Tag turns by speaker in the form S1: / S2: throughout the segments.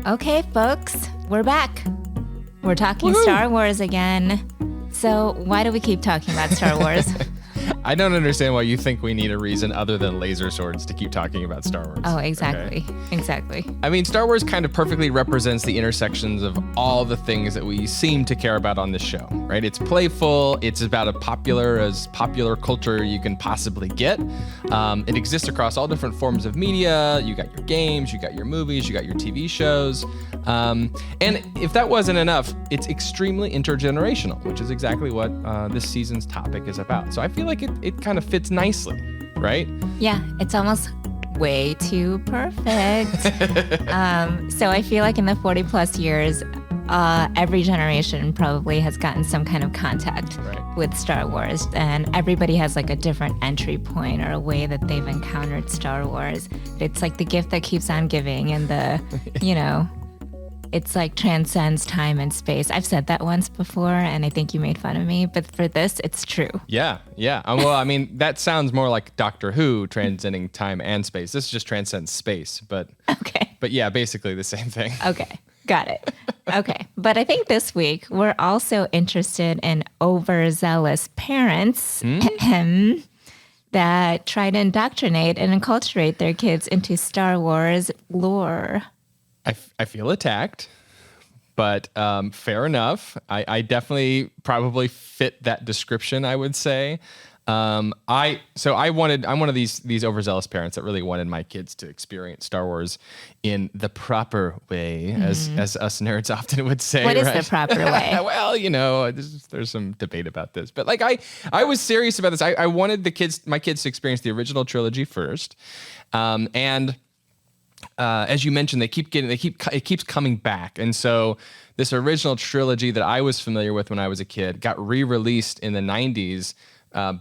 S1: Okay, folks, we're back. We're talking Star Wars again. So why do we keep talking about Star Wars?
S2: I don't understand why you think we need a reason other than laser swords to keep talking about Star Wars.
S1: Oh, exactly.
S2: Okay?
S1: Exactly.
S2: I mean, Star Wars kind of perfectly represents the intersections of all the things that we seem to care about on this show, right? It's playful. It's about as popular culture you can possibly get. It exists across all different forms of media. You got your games, you got your movies, you got your TV shows. And if that wasn't enough, it's extremely intergenerational, which is exactly what this season's topic is about. So I feel like it kind of fits nicely, right?
S1: Yeah, it's almost way too perfect. So I feel like in the 40 plus years, every generation probably has gotten some kind of contact with Star Wars, and everybody has like a different entry point or a way that they've encountered Star Wars. It's like the gift that keeps on giving, and it's like transcends time and space. I've said that once before, and I think you made fun of me, but for this, it's true.
S2: Yeah. Well, I mean, that sounds more like Doctor Who transcending time and space. This just transcends space, but
S1: okay.
S2: But yeah, basically the same thing.
S1: Okay, got it. Okay, but I think this week we're also interested in overzealous parents that try to indoctrinate and enculturate their kids into Star Wars lore.
S2: I feel attacked, but fair enough. I definitely probably fit that description, I would say. I'm one of these overzealous parents that really wanted my kids to experience Star Wars in the proper way, as us nerds often would say.
S1: What is the proper way?
S2: Well, there's some debate about this, but like I was serious about this. I wanted my kids to experience the original trilogy first, and as you mentioned, it keeps coming back. And so this original trilogy that I was familiar with when I was a kid got re-released in the 90s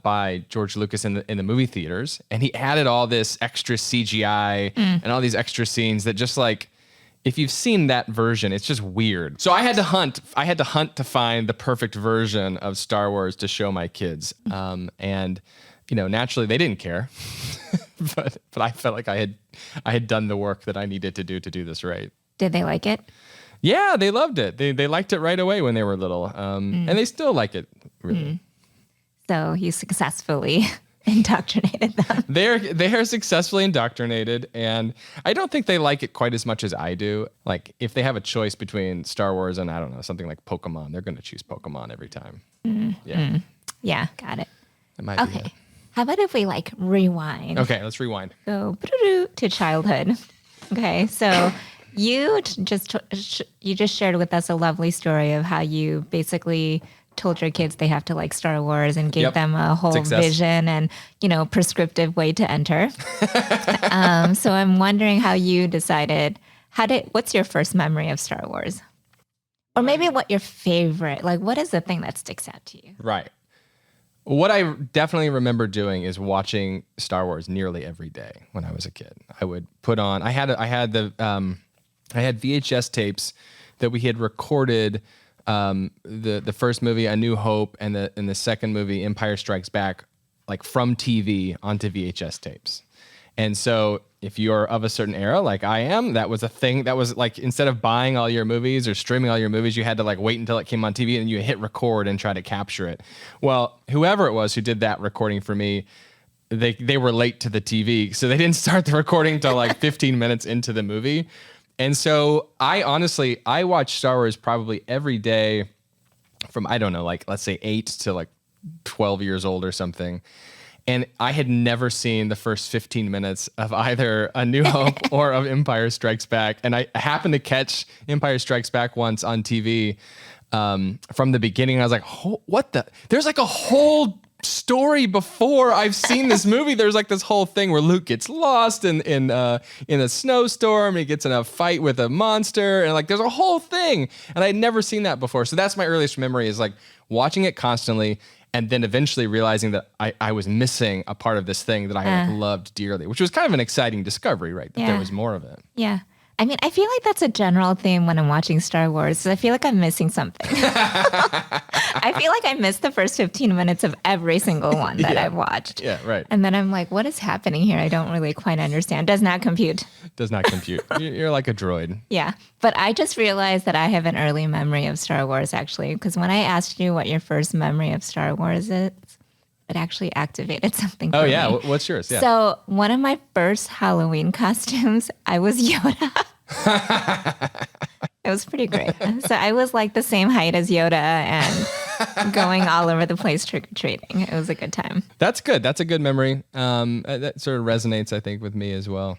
S2: by George Lucas in the movie theaters. And he added all this extra CGI and all these extra scenes that just like, if you've seen that version, it's just weird. So I had to hunt to find the perfect version of Star Wars to show my kids. And naturally they didn't care, but I felt like I had done the work that I needed to do this right.
S1: Did they like it?
S2: Yeah, they loved it. They liked it right away when they were little, and they still like it really.
S1: So you successfully indoctrinated them.
S2: They're successfully indoctrinated, and I don't think they like it quite as much as I do. Like if they have a choice between Star Wars and I don't know, something like Pokemon, they're going to choose Pokemon every time.
S1: Yeah, got it.
S2: It might be it.
S1: How about if we rewind?
S2: Okay, let's rewind.
S1: Go to childhood. Okay, so you just shared with us a lovely story of how you basically told your kids they have to like Star Wars and gave them a whole vision and prescriptive way to enter. So I'm wondering how you decided. What's your first memory of Star Wars, or maybe what your favorite? Like, what is the thing that sticks out to you?
S2: Right. What I definitely remember doing is watching Star Wars nearly every day when I was a kid. I would put on. I had VHS tapes that we had recorded the first movie, A New Hope, and the second movie, Empire Strikes Back, like from TV onto VHS tapes. And so if you're of a certain era, like I am, that was a thing. That was like, instead of buying all your movies or streaming all your movies, you had to like wait until it came on TV and you hit record and try to capture it. Well, whoever it was who did that recording for me, they were late to the TV. So they didn't start the recording until like 15 minutes into the movie. And so I watched Star Wars probably every day from, I don't know, like let's say 8 to like 12 years old or something. And I had never seen the first 15 minutes of either A New Hope or of Empire Strikes Back. And I happened to catch Empire Strikes Back once on TV from the beginning. I was like, what the? There's like a whole story before I've seen this movie. There's like this whole thing where Luke gets lost in a snowstorm. And he gets in a fight with a monster. And like there's a whole thing. And I'd never seen that before. So that's my earliest memory, is like watching it constantly. And then eventually realizing that I was missing a part of this thing that I loved dearly, which was kind of an exciting discovery, right? That there was more of it.
S1: Yeah. I mean, I feel like that's a general theme when I'm watching Star Wars. I feel like I'm missing something. I feel like I missed the first 15 minutes of every single one that I've watched.
S2: Yeah, right.
S1: And then I'm like, what is happening here? I don't really quite understand. Does not compute.
S2: Does not compute. You're like a droid.
S1: Yeah. But I just realized that I have an early memory of Star Wars, actually, because when I asked you what your first memory of Star Wars is, it actually activated something for
S2: me. What's yours? Yeah.
S1: So one of my first Halloween costumes, I was Yoda. It was pretty great. So I was like the same height as Yoda and going all over the place trick-or-treating. It was a good time.
S2: That's good. That's a good memory. That sort of resonates, I think, with me as well.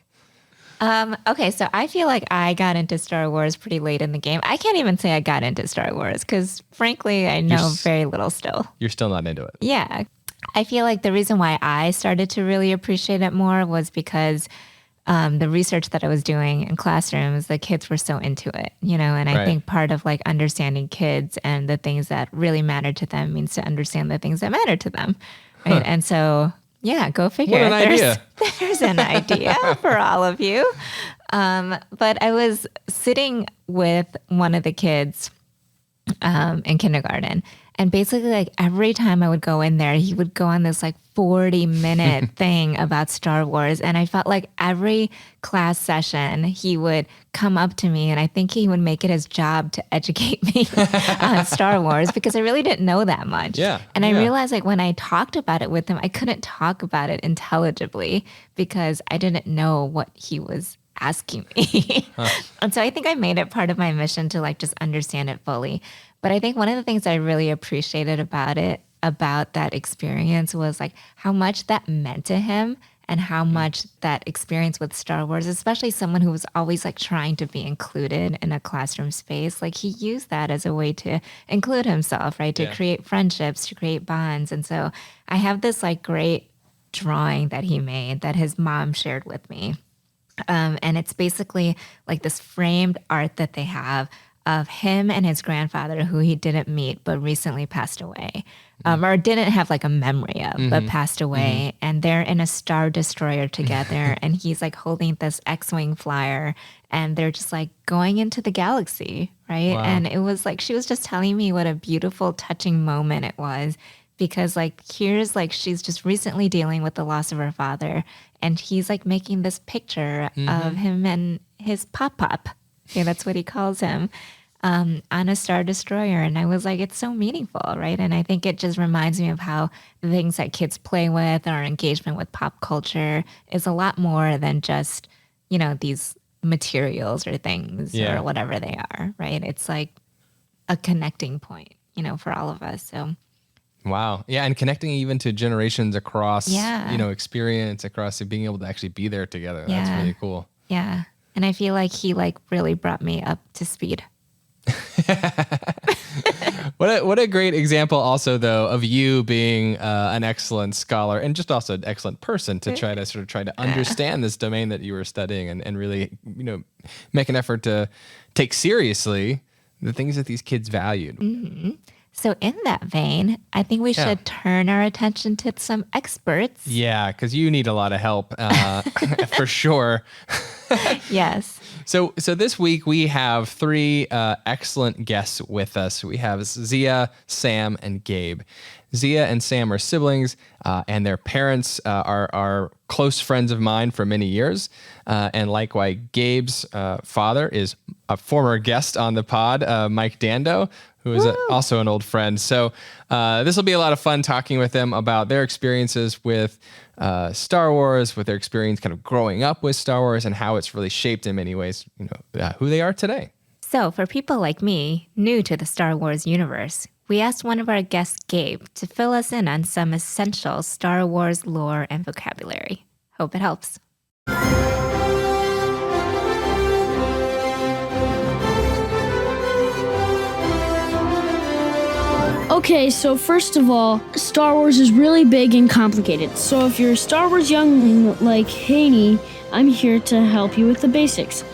S1: Okay, so I feel like I got into Star Wars pretty late in the game. I can't even say I got into Star Wars because, frankly, I know very little still.
S2: You're still not into it.
S1: Yeah. I feel like the reason why I started to really appreciate it more was because the research that I was doing in classrooms, the kids were so into it, and I think part of like understanding kids and the things that really matter to them means to understand the things that matter to them. Right. Huh. And so, yeah, go figure.
S2: What an idea.
S1: There's an idea for all of you. But I was sitting with one of the kids in kindergarten. And basically, like every time I would go in there, he would go on this like 40-minute thing about Star Wars. And I felt like every class session, he would come up to me and I think he would make it his job to educate me on Star Wars because I really didn't know that much.
S2: Yeah.
S1: And I realized like when I talked about it with him, I couldn't talk about it intelligibly because I didn't know what he was asking me. And so I think I made it part of my mission to like just understand it fully. But I think one of the things I really appreciated about that experience was like how much that meant to him and how much that experience with Star Wars, especially someone who was always like trying to be included in a classroom space, like he used that as a way to include himself, right? To create friendships, to create bonds. And so I have this like great drawing that he made that his mom shared with me. And it's basically like this framed art that they have of him and his grandfather, who he didn't meet but recently passed away, or didn't have like a memory of, but passed away. And they're in a Star Destroyer together, and he's like holding this X-Wing flyer, and they're just like going into the galaxy, right? Wow. And it was like, she was just telling me what a beautiful, touching moment it was. Because like, here's like, she's just recently dealing with the loss of her father, and he's like making this picture of him and his pop-pop. Yeah, that's what he calls him, on a Star Destroyer. And I was like, it's so meaningful, right? And I think it just reminds me of how the things that kids play with, our engagement with pop culture is a lot more than just, these materials or things or whatever they are, right? It's like a connecting point, for all of us. So.
S2: Wow. Yeah. And connecting even to generations across, experience, across being able to actually be there together. Yeah. That's really cool.
S1: Yeah. And I feel like he like really brought me up to speed.
S2: What a great example also though of you being an excellent scholar and just also an excellent person to try to understand this domain that you were studying and really, make an effort to take seriously the things that these kids valued.
S1: Mm-hmm. So in that vein, I think we should turn our attention to some experts.
S2: Yeah, because you need a lot of help for sure.
S1: Yes.
S2: So this week we have three excellent guests with us. We have Zia, Sam, and Gabe. Zia and Sam are siblings, and their parents are close friends of mine for many years. And likewise, Gabe's father is a former guest on the pod, Mike Dando, who is also an old friend. So this will be a lot of fun talking with them about their experiences with Star Wars, with their experience kind of growing up with Star Wars and how it's really shaped in many ways, who they are today.
S1: So for people like me, new to the Star Wars universe, we asked one of our guests, Gabe, to fill us in on some essential Star Wars lore and vocabulary. Hope it helps.
S3: Okay, so first of all, Star Wars is really big and complicated. So if you're a Star Wars youngling like Haney, I'm here to help you with the basics.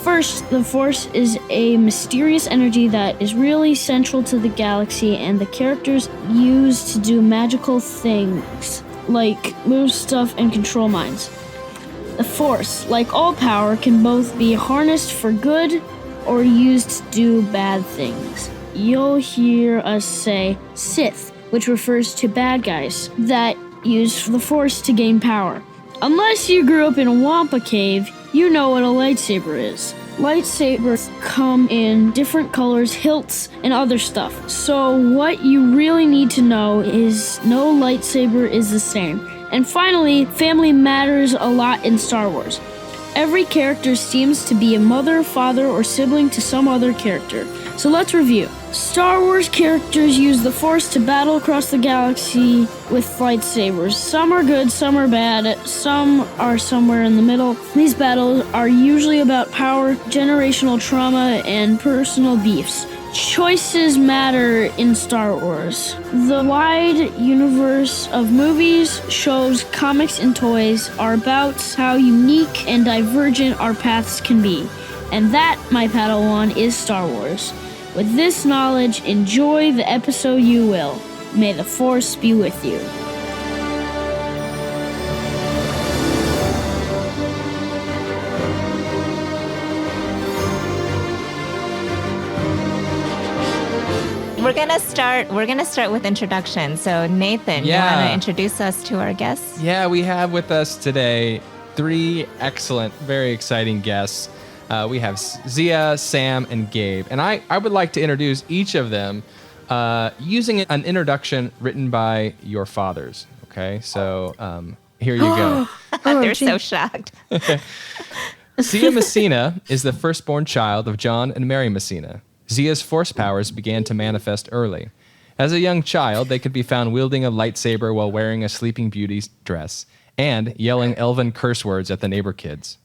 S3: First, the Force is a mysterious energy that is really central to the galaxy, and the characters use to do magical things, like move stuff and control minds. The Force, like all power, can both be harnessed for good or used to do bad things. You'll hear us say Sith, which refers to bad guys that use the Force to gain power. Unless you grew up in a Wampa cave, you know what a lightsaber is. Lightsabers come in different colors, hilts, and other stuff. So what you really need to know is no lightsaber is the same. And finally, family matters a lot in Star Wars. Every character seems to be a mother, father, or sibling to some other character. So let's review. Star Wars characters use the Force to battle across the galaxy with lightsabers. Some are good, some are bad, some are somewhere in the middle. These battles are usually about power, generational trauma, and personal beefs. Choices matter in Star Wars. The wide universe of movies, shows, comics, and toys are about how unique and divergent our paths can be. And that, my Padawan, is Star Wars. With this knowledge, enjoy the episode you will. May the Force be with you.
S1: We're gonna start with introduction. So Nathan, you want to introduce us to our guests?
S2: Yeah, we have with us today 3 excellent, very exciting guests. We have Zia, Sam, and Gabe. And I would like to introduce each of them using an introduction written by your fathers. Okay, so here you go.
S1: They're so shocked.
S2: Zia Massena is the firstborn child of John and Mary Massena. Zia's force powers began to manifest early. As a young child, they could be found wielding a lightsaber while wearing a Sleeping Beauty's dress and yelling elven curse words at the neighbor kids.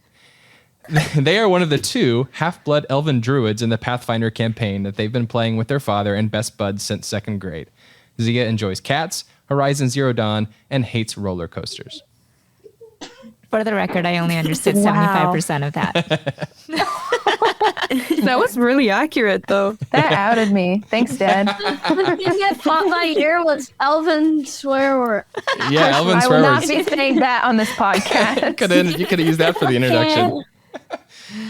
S2: They are one of the 2 half-blood Elven Druids in the Pathfinder campaign that they've been playing with their father and best buds since 2nd grade. Zia enjoys cats, Horizon Zero Dawn, and hates roller coasters.
S1: For the record, I only understood 75% of that.
S4: That was really accurate, though.
S5: That outed me. Thanks, Dad.
S3: You get fought by ear was Elven swear word.
S2: Yeah, Elven
S5: I
S2: swear
S5: will
S2: words.
S5: not be saying that on this podcast.
S2: You could have used that for the introduction.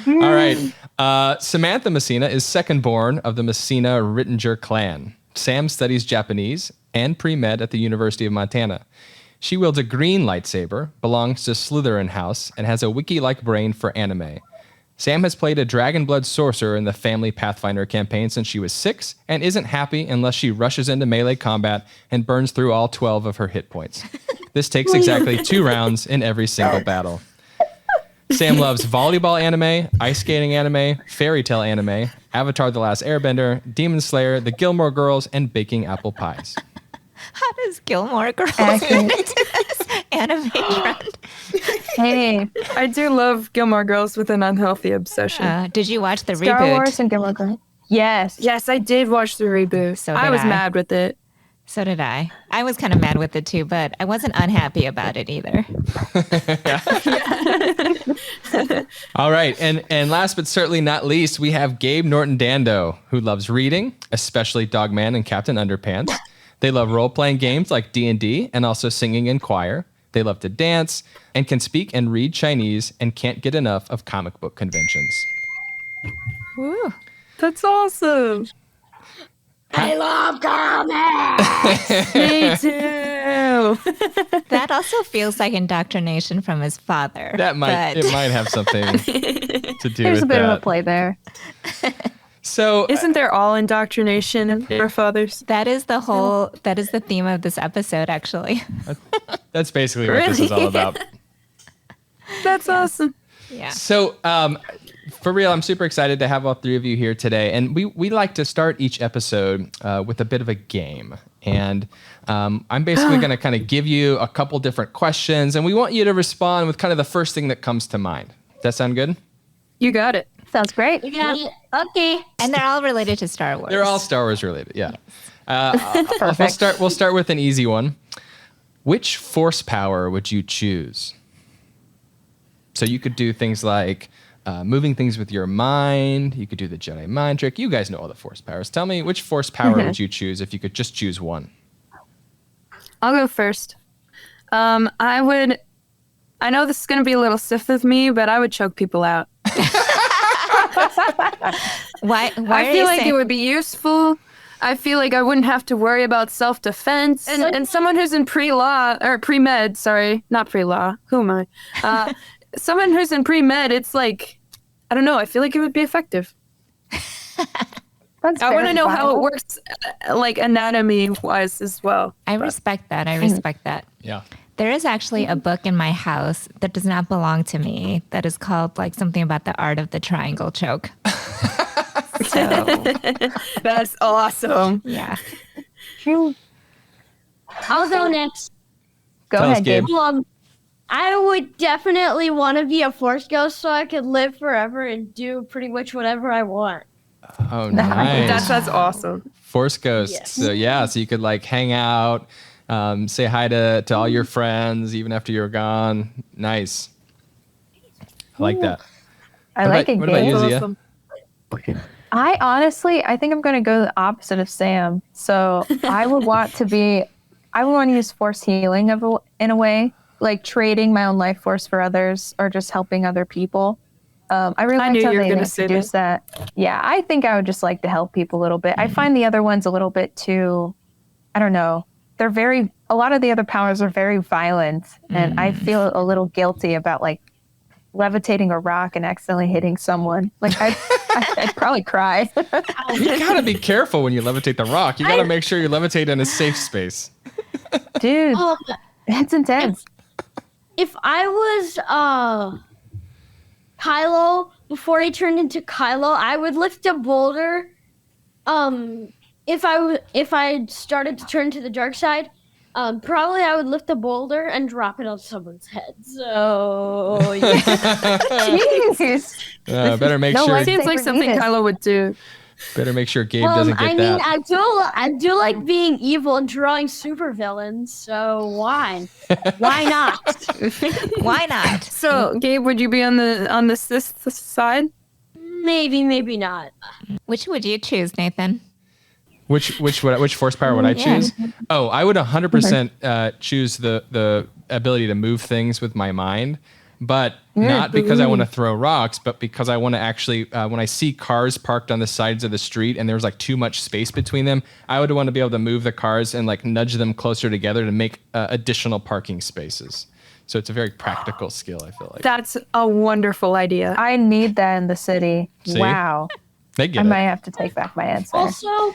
S2: All right. Samantha Massena is second-born of the Massena-Rittenger clan. Sam studies Japanese and pre-med at the University of Montana. She wields a green lightsaber, belongs to Slytherin House, and has a wiki-like brain for anime. Sam has played a Dragonblood Sorcerer in the family Pathfinder campaign since she was 6 and isn't happy unless she rushes into melee combat and burns through all 12 of her hit points. This takes exactly 2 rounds in every single battle. Sam loves volleyball anime, ice skating anime, fairy tale anime, Avatar: The Last Airbender, Demon Slayer, the Gilmore Girls, and baking apple pies.
S1: How does Gilmore Girls fit into this anime trend?
S5: Hey,
S4: I do love Gilmore Girls with an unhealthy obsession.
S1: Did you watch the
S5: Star
S1: reboot?
S5: Wars and Gilmore Girls. Yes.
S4: Yes, I did watch the reboot.
S1: So
S4: I
S1: did
S4: was
S1: I.
S4: mad with it.
S1: So did I. I was kind of mad with it too, but I wasn't unhappy about it either.
S2: All right, and last but certainly not least, we have Gabe Norton Dando, who loves reading, especially Dogman and Captain Underpants. They love role-playing games like D&D and also singing in choir. They love to dance and can speak and read Chinese and can't get enough of comic book conventions.
S1: Woo.
S4: That's awesome.
S3: I love comics.
S4: Me too.
S1: That also feels like indoctrination from his father.
S2: It might have something to do
S5: There's
S2: with
S5: a bit
S2: that.
S5: of a play there.
S2: So
S4: Isn't there all indoctrination in our fathers?
S1: That is the theme of this episode, actually.
S2: that's basically what this is all about.
S4: That's awesome.
S1: Yeah.
S2: So, for real, I'm super excited to have all 3 of you here today. And we like to start each episode with a bit of a game. And I'm basically going to kind of give you a couple different questions. And we want you to respond with kind of the first thing that comes to mind. Does that sound good?
S4: You got it.
S5: Sounds great.
S3: Okay.
S1: And they're all related to Star Wars.
S2: They're all Star Wars related, yeah.
S5: Perfect.
S2: We'll start with an easy one. Which force power would you choose? So you could do things like moving things with your mind. You could do the Jedi mind trick. You guys know all the force powers. Tell me, which force power would you choose if you could just choose one?
S4: I'll go first. I would I know this is going to be a little stiff of me, but I would choke people out.
S1: Why
S4: I feel like it would be useful. I feel like I wouldn't have to worry about self-defense. And someone who's in pre-law, or pre-med, sorry, not pre-law. Who am I? Someone who's in pre-med, it's like, I don't know, I feel like it would be effective. I want to know how it works, like anatomy-wise as well.
S1: I respect that. I respect that.
S2: Yeah.
S1: There is actually a book in my house that does not belong to me that is called like something about the art of the triangle choke. So,
S4: That's awesome.
S1: yeah.
S6: I'll go next.
S5: Go
S2: Tell us,
S5: ahead, Gabe.
S6: I would definitely want to be a force ghost so I could live forever and do pretty much whatever I want.
S2: Oh, nice.
S4: That's awesome.
S2: Force ghosts.
S6: Yes.
S2: So you could like hang out, say hi to all your friends even after you're gone. Nice. I like that.
S5: I like it,
S2: What about
S5: Gabe.
S2: you, Zia?
S4: Awesome.
S5: I think I'm going to go the opposite of Sam. So I would want to use force healing in a way, like trading my own life force for others or just helping other people. I really
S4: I
S5: liked
S4: knew
S5: how
S4: you were
S5: they
S4: gonna say
S5: introduced that. Yeah, I think I would just like to help people a little bit. I find the other ones a little bit too, I don't know. A lot of the other powers are very violent, and I feel a little guilty about like levitating a rock and accidentally hitting someone. Like I'd probably cry.
S2: You gotta be careful when you levitate the rock. You gotta make sure you levitate in a safe space.
S5: Dude,
S6: Um,
S5: it's intense.
S6: if I was Kylo before he turned into Kylo, I would lift a boulder. If I started to turn to the dark side, probably I would lift a boulder and drop it on someone's head. So yeah.
S5: Jeez.
S2: Better make
S5: No
S2: sure.
S5: light-
S4: Seems like something
S5: Needed.
S4: Kylo would do.
S2: Better make sure Gabe doesn't get
S6: I mean,
S2: that.
S6: I do like being evil and drawing supervillains. So why not?
S1: Why not?
S4: So, Gabe, would you be on the Sith side?
S6: Maybe not.
S1: Which would you choose, Nathan?
S2: Which force power would I choose? Oh, I would 100% choose the ability to move things with my mind, but not because I want to throw rocks, but because I want to actually, when I see cars parked on the sides of the street and there's like too much space between them, I would want to be able to move the cars and like nudge them closer together to make additional parking spaces. So it's a very practical skill, I feel like.
S4: That's a wonderful idea.
S5: I need that in the city.
S2: See?
S5: Wow.
S2: They get
S5: I
S2: it.
S5: might have to take back my answer.
S6: Also,
S4: Oh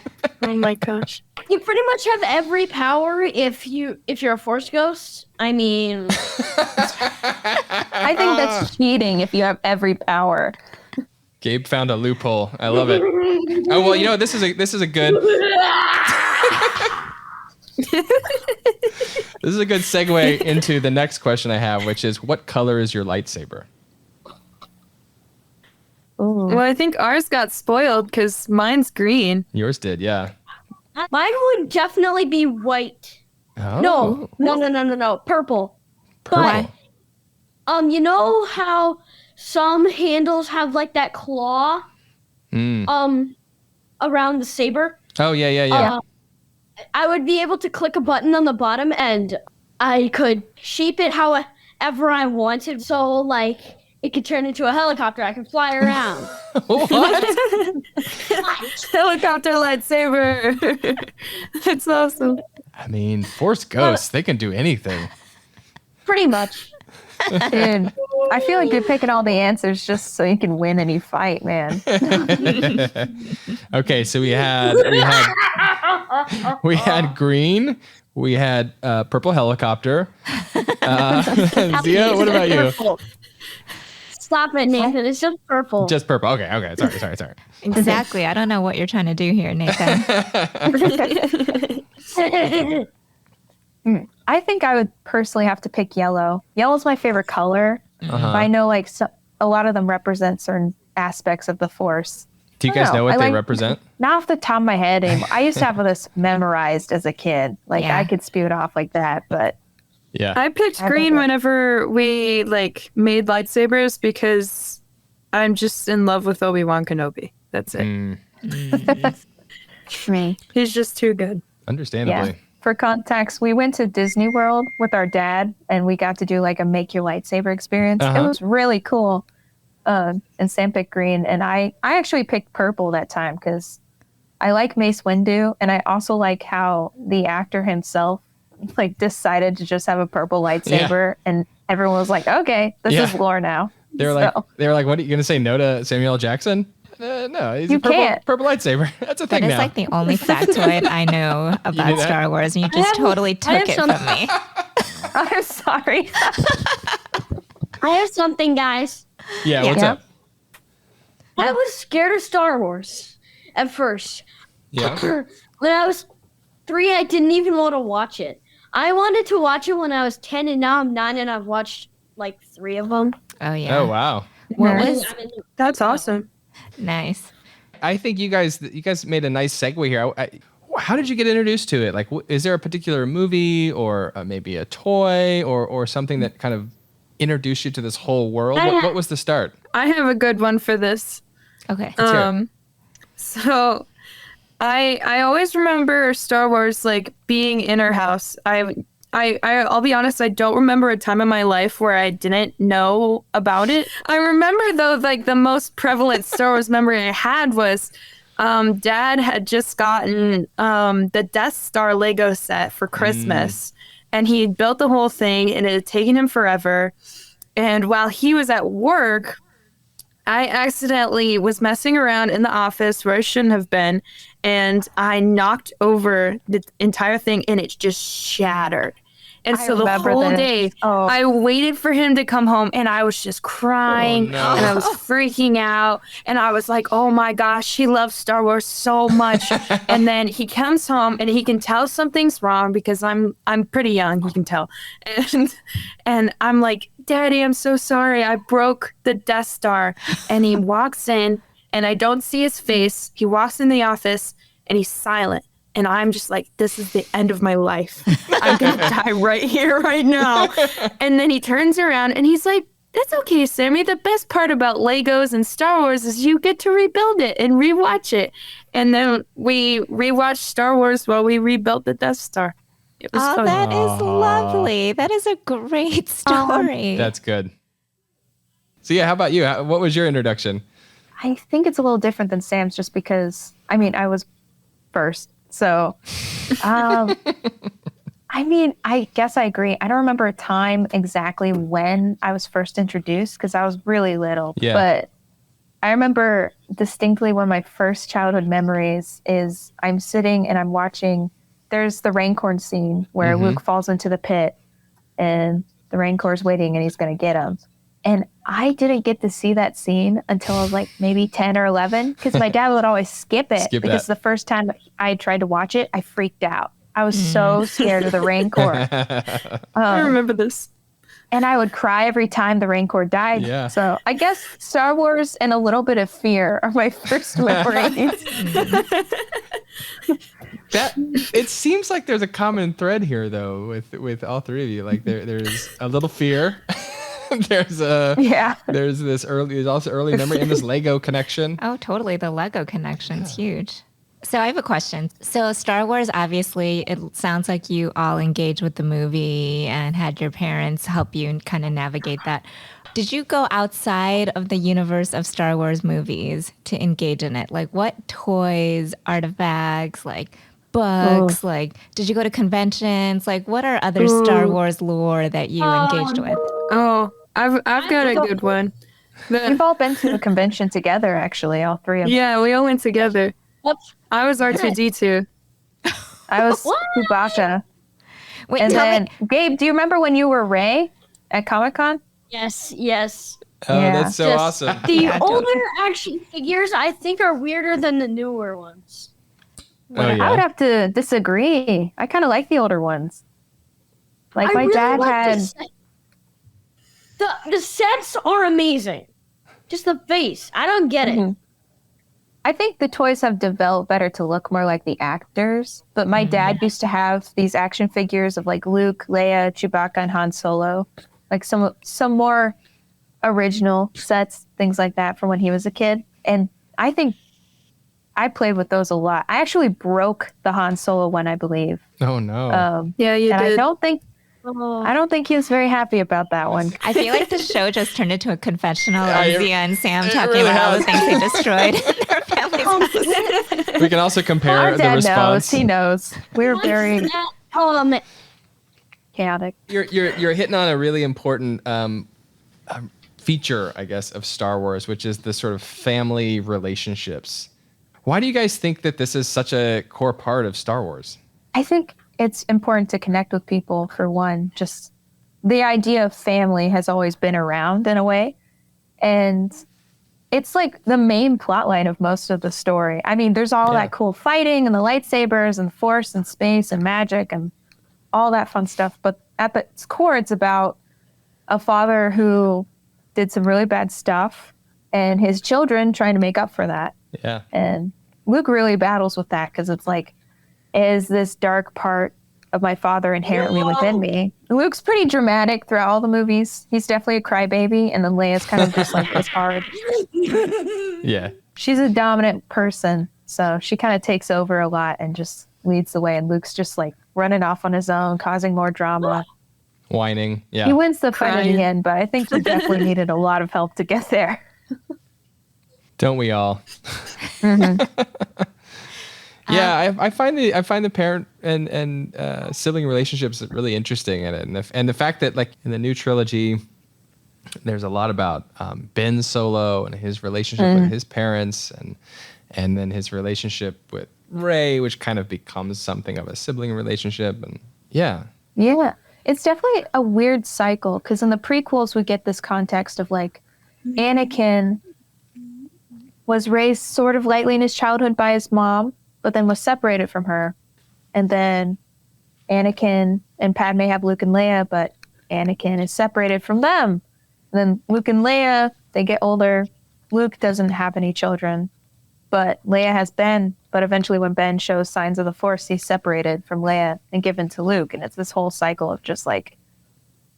S4: my gosh.
S6: you pretty much have every power if you're a force ghost. I mean,
S5: I think that's cheating if you have every power.
S2: Gabe found a loophole. I love it. Oh well, you know this is a good this is a good segue into the next question I have, which is what color is your lightsaber?
S5: Ooh.
S4: Well, I think ours got spoiled because mine's green.
S2: Yours did, yeah.
S6: mine would definitely be white.
S2: Oh,
S6: No, purple.
S2: purple.
S6: You know how some handles have like that claw around the saber?
S2: Oh yeah.
S6: I would be able to click a button on the bottom and I could shape it however I wanted. So like it could turn into a helicopter. I could fly around.
S2: What?
S4: Helicopter lightsaber. That's awesome.
S2: I mean, Force Ghosts, they can do anything.
S6: Pretty much.
S5: Dude, I feel like you're picking all the answers just so you can win any fight, man.
S2: Okay, so we had green, we had purple helicopter. Zia, what about you?
S6: Stop it, Nathan. It's just purple.
S2: Just purple. Okay. Sorry.
S1: Exactly. I don't know what you're trying to do here, Nathan.
S5: I think I would personally have to pick yellow. Yellow's my favorite color. But I know like a lot of them represent certain aspects of the Force.
S2: Do you
S5: I don't
S2: guys know what
S5: I
S2: they
S5: like-
S2: represent?
S5: Not off the top of my head anymore. I used to have this memorized as a kid. Like
S1: Yeah.
S5: I could spew it off like that, but
S2: Yeah.
S4: I picked
S5: I
S4: green
S5: think-
S4: whenever we like made lightsabers because I'm just in love with Obi-Wan Kenobi. That's it.
S2: Mm,
S5: me.
S4: He's just too good.
S2: understandably.
S5: for context, we went to Disney World with our dad, and we got to do like a make your lightsaber experience. It was really cool. And Sam picked green, and I actually picked purple that time because I like Mace Windu, and I also like how the actor himself like decided to just have a purple lightsaber, and everyone was like, "Okay, this is lore now."
S2: They were like, "What are you gonna say? No to Samuel L. Jackson?" No, he's
S5: You
S2: a purple,
S5: can't.
S2: purple lightsaber. That's a thing
S1: That is
S2: now.
S1: like the only factoid I know about Star Wars, and you just totally took it from me.
S5: I'm sorry.
S6: I have something, guys.
S2: Yeah, what's up?
S6: I was scared of Star Wars at first.
S2: Yeah.
S6: When I was 3, I didn't even want to watch it. I wanted to watch it when I was 10, and now I'm 9, and I've watched like 3 of them.
S1: Oh yeah.
S2: Oh wow.
S1: What was
S4: That's awesome.
S1: nice?
S2: I think you guys made a nice segue here. How did you get introduced to it? Like, is there a particular movie or maybe a toy or something that kind of introduced you to this whole world? What was the start?
S4: I have a good one for this.
S1: Okay.
S2: Let's hear it.
S4: So I always remember Star Wars like being in our house. I'll be honest, I don't remember a time in my life where I didn't know about it. I remember though, like the most prevalent Star Wars memory I had was Dad had just gotten the Death Star Lego set for Christmas, and he had built the whole thing, and it had taken him forever. And while he was at work, I accidentally was messing around in the office where I shouldn't have been, and I knocked over the entire thing, and it just shattered. And so the whole day, I waited for him to come home, and I was just crying, and I was freaking out, and I was like, oh my gosh, he loves Star Wars so much. And then he comes home, and he can tell something's wrong because I'm pretty young, he can tell. And I'm like, Daddy, I'm so sorry, I broke the Death Star. And he walks in, and I don't see his face. He walks in the office, and he's silent. And I'm just like, this is the end of my life. I'm going to die right here, right now. And then he turns around and he's like, that's okay, Sammy. The best part about Legos and Star Wars is you get to rebuild it and rewatch it. And then we rewatched Star Wars while we rebuilt the Death Star. It was fun.
S1: That is lovely. That is a great story.
S2: That's good. So yeah, how about you? What was your introduction?
S5: I think it's a little different than Sam's just because, I mean, I was first. So, I mean, I guess I agree. I don't remember a time exactly when I was first introduced because I was really little.
S2: Yeah.
S5: But I remember distinctly one of my first childhood memories is I'm sitting and I'm watching, there's the Raincorn scene where Luke falls into the pit and the Raincor's waiting and he's going to get him. And I didn't get to see that scene until I was like maybe 10 or 11 because my dad would always skip it because the first time I tried to watch it, I freaked out. I was so scared of the Rancor.
S4: I remember this.
S5: And I would cry every time the Rancor died.
S2: Yeah.
S5: So I guess Star Wars and a little bit of fear are my first memories.
S2: It seems like there's a common thread here though with all three of you. Like there's a little fear. There's also early memory and this Lego connection.
S1: Oh, totally. The Lego connection's huge. So I have a question. So Star Wars, obviously, it sounds like you all engaged with the movie and had your parents help you kind of navigate that. Did you go outside of the universe of Star Wars movies to engage in it? Like what toys, artifacts, like books, like did you go to conventions? Like what are other Star Wars lore that you engaged with?
S4: Oh, I've got a good one.
S5: We've all been to a convention together, actually, all three of us.
S4: Yeah, we all went together. I was R2D2.
S5: I was Chewbacca.
S1: Wait,
S5: And
S1: tell
S5: then,
S1: me.
S5: Gabe, do you remember when you were Rey at Comic-Con?
S6: Yes.
S2: Oh,
S5: Yeah.
S2: that's so awesome.
S6: The older action figures, I think, are weirder than the newer ones.
S2: Oh, yeah.
S5: I would have to disagree. I kind of like the older ones. Like
S6: I
S5: my
S6: really
S5: dad
S6: like
S5: had...
S6: the sets are amazing. Just the face. I don't get it.
S5: I think the toys have developed better to look more like the actors, but my dad used to have these action figures of like Luke, Leia, Chewbacca, and Han Solo, like some more original sets, things like that from when he was a kid. And I think I played with those a lot. I actually broke the Han Solo one, I believe.
S2: Oh no.
S4: Yeah, you
S5: And
S4: did.
S5: I don't think he was very happy about that one.
S1: I feel like the show just turned into a confessional of
S2: it-
S1: Zia and Sam
S2: it
S1: talking
S2: really
S1: about all the
S2: has.
S1: things they destroyed in their families.
S2: We can also compare
S5: Our
S2: the
S5: dad
S2: response.
S5: knows. He knows. We're very
S6: Um,
S5: chaotic.
S2: You're hitting on a really important feature, I guess, of Star Wars, which is the sort of family relationships. Why do you guys think that this is such a core part of Star Wars?
S5: I think it's important to connect with people, for one. Just the idea of family has always been around in a way. And it's like the main plot line of most of the story. I mean, there's all that cool fighting and the lightsabers and force and space and magic and all that fun stuff. But at its core, it's about a father who did some really bad stuff and his children trying to make up for that.
S2: Yeah.
S5: And Luke really battles with that because it's like, is this dark part of my father inherently within me? Luke's pretty dramatic throughout all the movies. He's definitely a crybaby, and then Leia's kind of just like this hard.
S2: Yeah.
S5: She's a dominant person, so she kind of takes over a lot and just leads the way, and Luke's just like running off on his own, causing more drama.
S2: Whining. Yeah.
S5: He wins the fight in
S4: Crying.
S5: the end, but I think he definitely needed a lot of help to get there.
S2: Don't we all? Yeah, I find the parent and sibling relationships really interesting in it, and the fact that like in the new trilogy, there's a lot about Ben Solo and his relationship with his parents, and then his relationship with Rey, which kind of becomes something of a sibling relationship, and yeah,
S5: It's definitely a weird cycle because in the prequels we get this context of like Anakin was raised sort of lightly in his childhood by his mom, but then was separated from her. And then Anakin and Padme have Luke and Leia, but Anakin is separated from them. And then Luke and Leia, they get older. Luke doesn't have any children, but Leia has Ben. But eventually when Ben shows signs of the Force, he's separated from Leia and given to Luke. And it's this whole cycle of just like,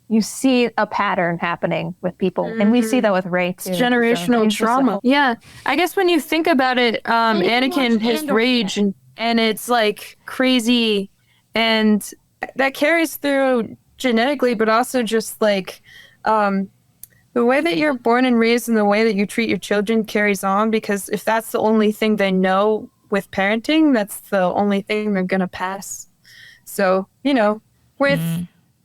S5: you see a pattern happening with people. And we see that with Rey too.
S4: It's generational
S5: it's just a
S4: trauma.
S5: whole-
S4: Yeah. I guess when you think about it, Anakin, his
S6: Andor
S4: rage, and it's like crazy. And that carries through genetically, but also just like the way that you're born and raised and the way that you treat your children carries on. Because if that's the only thing they know with parenting, that's the only thing they're going to pass. So, you know, with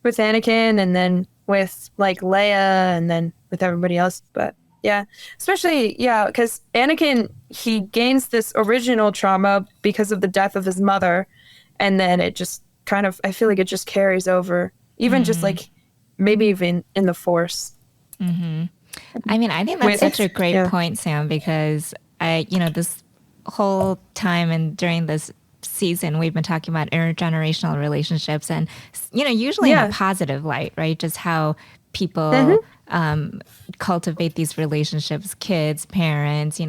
S4: Anakin and then with like Leia and then with everybody else. But yeah, especially, because Anakin, he gains this original trauma because of the death of his mother. And then it just kind of, I feel like it just carries over, even just like maybe even in the Force.
S1: I mean, I think that's such a great point, Sam, because this whole time and during this season, we've been talking about intergenerational relationships and, usually in a positive light, right? Just how people cultivate these relationships, kids, parents,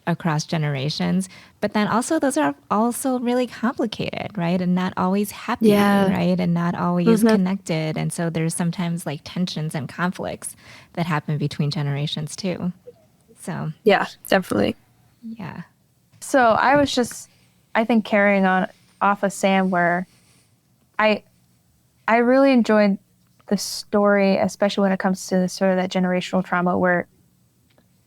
S1: across generations. But then also those are also really complicated, right? And not always happy, right? And not always connected. And so there's sometimes like tensions and conflicts that happen between generations too. So
S4: Yeah, definitely.
S1: yeah.
S5: So I was just, I think, carrying on off of Sam, where I really enjoyed the story, especially when it comes to sort of that generational trauma, where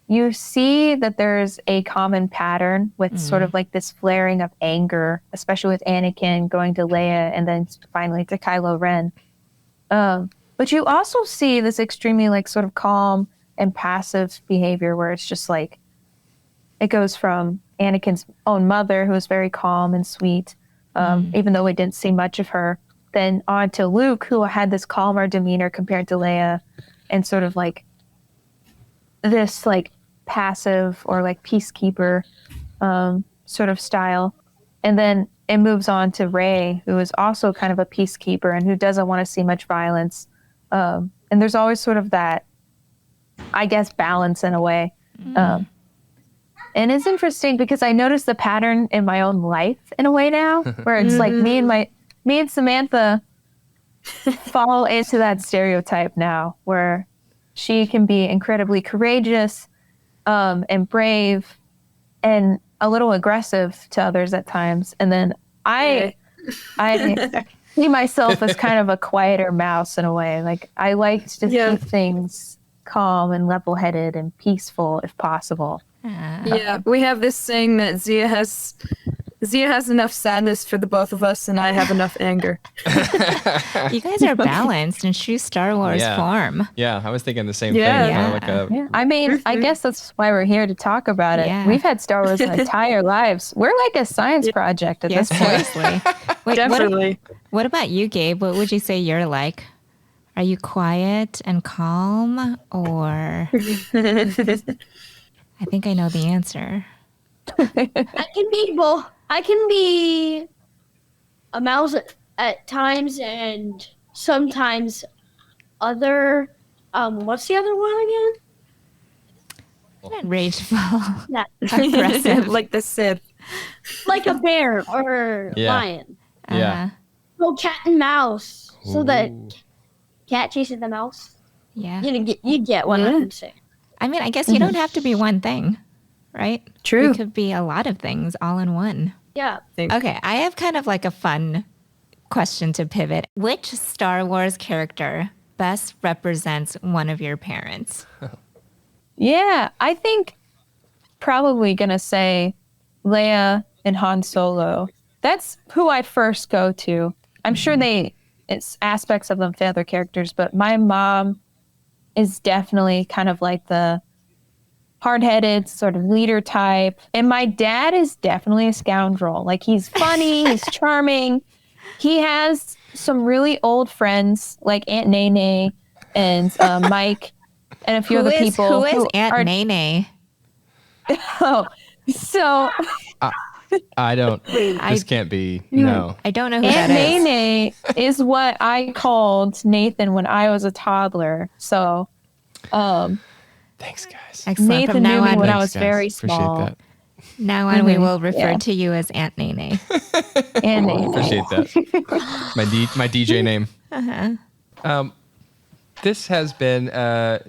S5: you see that there's a common pattern with sort of like this flaring of anger, especially with Anakin going to Leia and then finally to Kylo Ren. But you also see this extremely like sort of calm and passive behavior where it's just like, it goes from Anakin's own mother, who was very calm and sweet, even though we didn't see much of her, then on to Luke, who had this calmer demeanor compared to Leia, and sort of like this like passive or like peacekeeper sort of style. And then it moves on to Rey, who is also kind of a peacekeeper and who doesn't want to see much violence. And there's always sort of that, I guess, balance in a way. And it's interesting because I noticed the pattern in my own life in a way now, where it's like me and Samantha fall into that stereotype now, where she can be incredibly courageous and brave, and a little aggressive to others at times. And then I see myself as kind of a quieter mouse in a way. Like I like to keep things calm and level-headed and peaceful if possible.
S4: Yeah, we have this saying that Zia has enough sadness for the both of us, and I have enough anger.
S1: You guys are balanced in true Star Wars form.
S2: Yeah, I was thinking the same
S1: Yeah.
S2: thing.
S5: I mean, I guess that's why we're here to talk about it.
S1: Yeah.
S5: We've had Star Wars our entire lives. We're like a science project at this point.
S1: Seriously. Wait,
S4: Definitely.
S1: What about you, Gabe? What would you say you're like? Are you quiet and calm, or? I think I know the answer.
S6: I can be both. I can be a mouse at times, and sometimes other. What's the other one again?
S1: Rageful.
S6: Yeah.
S1: Aggressive.
S4: Like the Sith.
S6: Like a bear or lion.
S2: Yeah.
S6: So cat and mouse. So that
S2: Ooh.
S6: cat chases the mouse.
S1: Yeah.
S6: You get what I'm saying.
S1: I mean, I guess you don't have to be one thing, right?
S4: True.
S1: You could be a lot of things all in one.
S6: Yeah.
S1: Okay, I have kind of like a fun question to pivot. Which Star Wars character best represents one of your parents?
S5: Yeah, I think probably gonna say Leia and Han Solo. That's who I'd first go to. I'm sure it's aspects of them fit other characters, but my mom is definitely kind of like the hard-headed sort of leader type. And my dad is definitely a scoundrel. Like he's funny, he's charming. He has some really old friends like Aunt Nene and Mike and a few other people.
S1: Who is Aunt Nene?
S5: Oh, so
S2: I don't. This can't be. No.
S1: I don't know who
S5: Aunt
S1: that is.
S5: Nene is what I called Nathan when I was a toddler. So
S2: Thanks, guys.
S1: Excellent.
S5: Nathan
S1: From now
S5: knew me
S1: on,
S5: when I
S2: Thanks,
S5: was
S2: guys.
S5: very
S2: Appreciate
S5: small.
S2: that.
S1: now on we will refer
S5: Yeah.
S1: to you as Aunt Nene.
S5: And Nene.
S2: Appreciate that. My DJ name. This has been a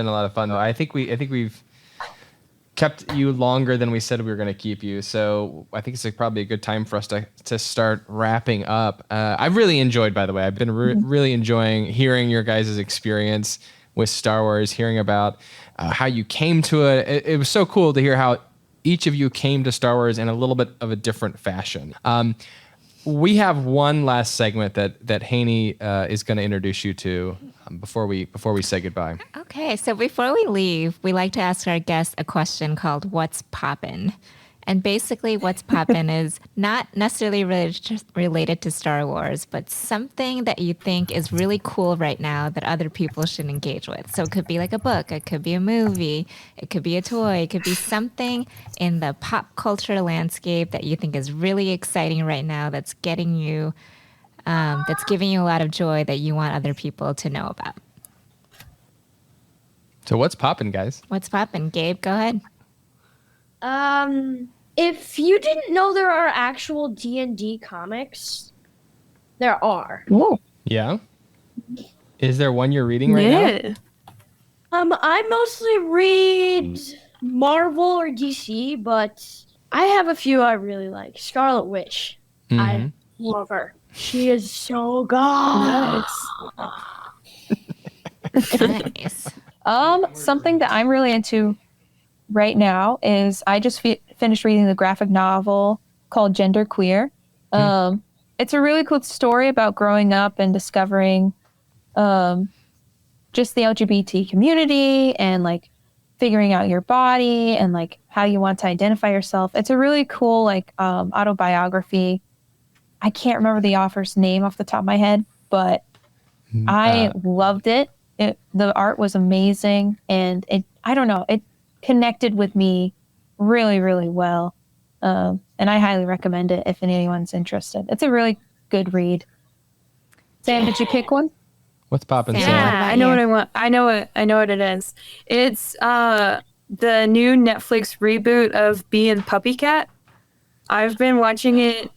S2: lot of fun though. I think we've kept you longer than we said we were going to keep you. So I think it's probably a good time for us to start wrapping up. I've really enjoyed, by the way. I've been really enjoying hearing your guys' experience with Star Wars, hearing about how you came to it. It was so cool to hear how each of you came to Star Wars in a little bit of a different fashion. We have one last segment that Haney is going to introduce you to before we say goodbye.
S1: Okay, so before we leave, we like to ask our guests a question called "What's Poppin'?" And basically, what's poppin' is not necessarily related to Star Wars, but something that you think is really cool right now that other people should engage with. So it could be like a book, it could be a movie, it could be a toy, it could be something in the pop culture landscape that you think is really exciting right now that's getting you, that's giving you a lot of joy that you want other people to know about.
S2: So what's poppin', guys?
S1: What's poppin'? Gabe, go ahead.
S6: If you didn't know there are actual D&D comics, there are.
S5: Whoa.
S2: Yeah. Is there one you're reading right now?
S6: I mostly read Marvel or DC, but I have a few I really like. Scarlet Witch. I love her. She is so good.
S1: Nice.
S5: Something that I'm really into right now is I just finished reading the graphic novel called Gender Queer. It's a really cool story about growing up and discovering just the LGBT community and like figuring out your body and like how you want to identify yourself. It's a really cool like autobiography. I can't remember the author's name off the top of my head, but I loved it. The art was amazing, and it connected with me really, really well. And I highly recommend it if anyone's interested. It's a really good read. Sam, did you pick one?
S2: What's poppin',
S1: Yeah.
S2: Sam?
S4: Yeah, I know what I want. I know what it is. It's the new Netflix reboot of Bee and Puppy Cat. I've been watching it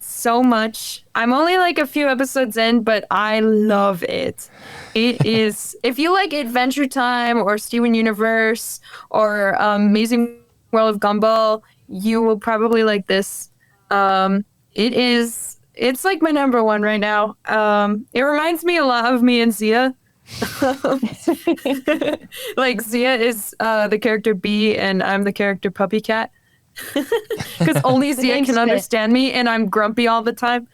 S4: so much. I'm only like a few episodes in, but I love it. It is, if you like Adventure Time or Steven Universe or Amazing World of Gumball, you will probably like this. It's like my number one right now. It reminds me a lot of me and Zia. Like Zia is the character Bee and I'm the character Puppy Cat. Because only Zia can understand me and I'm grumpy all the time.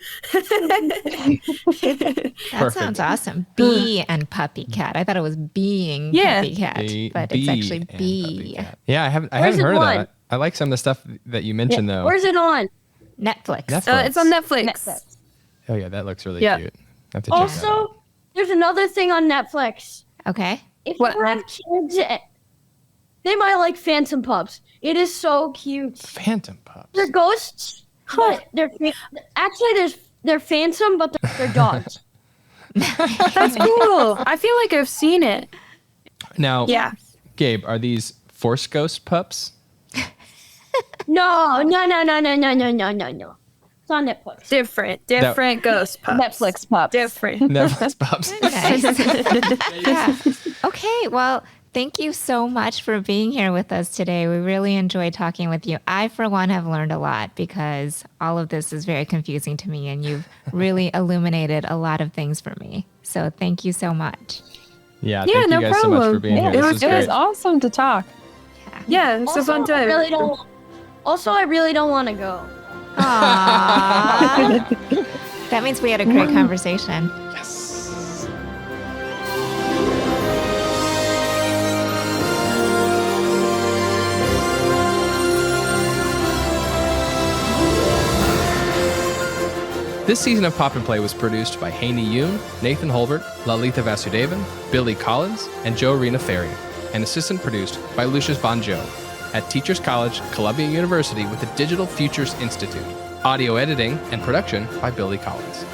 S1: That sounds awesome. Bee and Puppy Cat. I thought it was being Puppy Cat, but it's actually bee.
S2: Yeah, I haven't heard of that. I like some of the stuff that you mentioned though.
S6: Where's it on?
S1: Netflix.
S4: It's on Netflix.
S2: Oh yeah, that looks really cute. I have to check that out.
S6: Also, there's another thing on Netflix.
S1: Okay.
S6: If you have kids, they might like Phantom Pups. It is so cute.
S2: Phantom Pups.
S6: They're ghosts. But they're phantom, but they're dogs.
S4: That's cool. I feel like I've seen it.
S2: Now, Gabe, are these Force Ghost pups?
S6: No. It's on Netflix.
S4: Different ghost pups.
S5: Netflix pups.
S4: Different.
S2: Netflix pups.
S1: Nice. Okay, well, thank you so much for being here with us today. We really enjoyed talking with you. I, for one, have learned a lot because all of this is very confusing to me, and you've really illuminated a lot of things for me. So thank you so much.
S2: Yeah, thank you guys so much for being here.
S5: It was awesome to talk.
S4: Yeah, it's a fun time.
S6: I really don't want to go.
S1: Aww. That means we had a great conversation.
S2: Yes. This season of Pop and Play was produced by Haney Yoon, Nathan Holbert, Lalitha Vasudevan, Billy Collins, and Joe Rena Ferry, and assistant produced by Lucius Von Joe at Teachers College, Columbia University with the Digital Futures Institute. Audio editing and production by Billy Collins.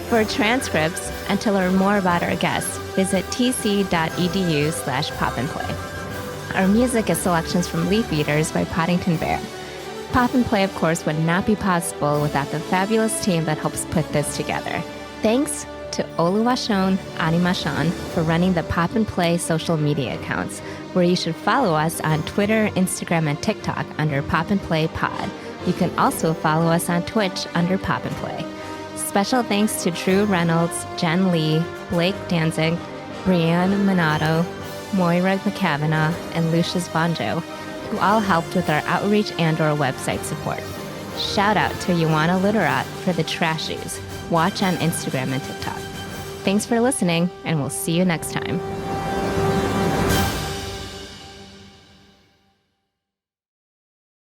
S1: For transcripts and to learn more about our guests, visit tc.edu/popandplay. Our music is selections from Leaf Eaters by Poddington Bear. Pop and Play, of course, would not be possible without the fabulous team that helps put this together. Thanks to Oluwaseun Animashan for running the Pop and Play social media accounts, where you should follow us on Twitter, Instagram, and TikTok under Pop and Play Pod. You can also follow us on Twitch under Pop and Play. Special thanks to Drew Reynolds, Jen Lee, Blake Danzig, Brianne Minato, Moira McCavanagh, and Lucius Bonjo, who all helped with our outreach and/or website support. Shout out to Ioana Literat for the trashies. Watch on Instagram and TikTok. Thanks for listening, and we'll see you next time.